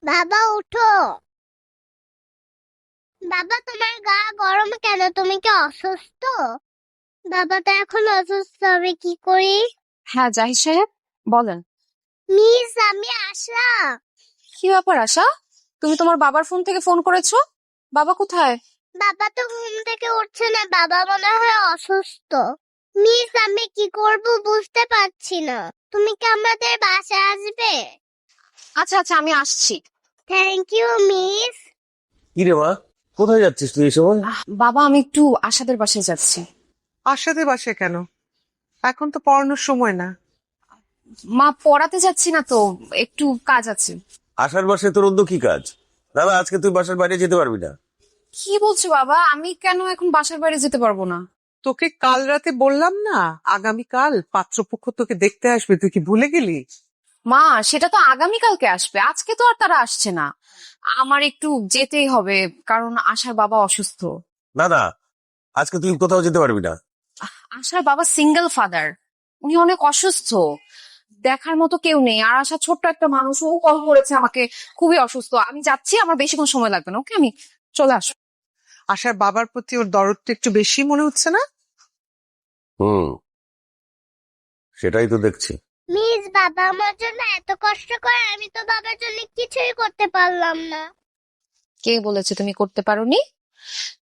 বাবা উঠো। বাবা তোমার গা গরম কেন? তুমি কি অসুস্থ? বাবা তো এখন অসুস্থ, আমি কি করি? হ্যাঁ, জাহিদ সাহেব বলেন। মিস, আমি আশা। কি ব্যাপার আশা? তুমি তোমার বাবার ফোন থেকে ফোন করেছো? বাবা কোথায়? বাবা তো ঘুম থেকে উঠছে না, বাবা মনে হয় অসুস্থ। মিস, আমি কি করব বুঝতে পারছি না। তুমি কি আমাদের বাসায় আসবে? আচ্ছা আচ্ছা, আমি আসছি। Thank you miss. কি রে মা, কোথায় যাচ্ছিস তুই এই সময়? বাবা, আমি একটু আশাদের বাসায় যাচ্ছি। আশাদের বাসায় কেন? এখন তো পড়ানোর সময় না। মা, পড়াতে যাচ্ছি না তো, একটু কাজ আছে। আসার বাসায় তোর অন্য কি কাজ? দাদা, আজকে তুই বাসার বাইরে যেতে পারবি না। কি বলছো বাবা? আমি কেন এখন বাসার বাইরে যেতে পারবো না? তোকে কাল রাতে বললাম না, আগামীকাল পাত্রপক্ষ তোকে দেখতে আসবে, তুই কি ভুলে গেলি? মা, সেটা তো আগামীকালকে আসবে, আজকে তো আর তারা আসছে না। আমার একটু যেতেই হবে, কারণ আশার বাবা অসুস্থ। দাদা, আজকে তুই কোথাও যেতে পারবি না। আশার বাবা সিঙ্গেল ফাদার, উনি অনেক অসুস্থ, দেখার মতো কেউ নেই। আর আশা ছোট্ট একটা মানুষ, ও কল করেছে আমাকে, খুবই অসুস্থ। আমি যাচ্ছি, আমার বেশিক্ষণ সময় লাগবে না। ওকে, আমি চলে আসবো। আশার বাবার প্রতি ওর দরদটা একটু বেশি মনে হচ্ছে না? হুম, সেটাই তো দেখছি। মিস, বাবা আমার জন্য এত কষ্ট করে, আমি তো বাবার জন্য কিছুই করতে পারলাম না। কে বলেছে তুমি করতে পারোনি?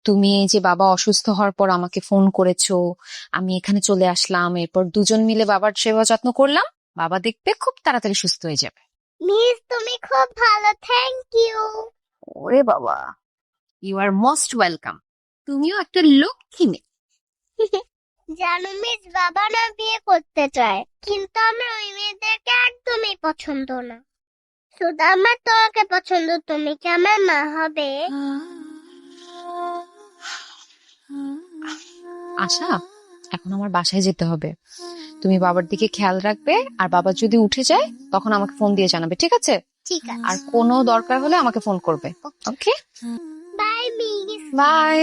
তুমি এই যে বাবা অসুস্থ হওয়ার পর আমাকে ফোন করেছো, আমি এখানে চলে আসলাম, এরপর দুজন মিলে বাবার সেবা যত্ন করলাম। বাবা দেখবে খুব তাড়াতাড়ি সুস্থ হয়ে যাবে। মিস, তুমি খুব ভালো, থ্যাংক ইউ। ওরে বাবা, ইউ আর মোস্ট ওয়েলকাম। তুমিও একটা লক্ষ্মী মেয়ে। জানো মিস, বাবা না বিয়ে করতে চায়, কিন্তু আমার ওই মেয়েদেরকে একদমই পছন্দ না। শুধু আমার তোমাকে পছন্দ। তুমি কি আমার মা হবে? আশা, এখন আমার বাসায় যেতে হবে। তুমি বাবার দিকে খেয়াল রাখবে, আর বাবা যদি উঠে যায় তখন আমাকে ফোন দিয়ে জানাবে, ঠিক আছে? ঠিক আছে। আর কোনো দরকার হলে আমাকে ফোন করবে। ওকে, বাই মিস। বাই।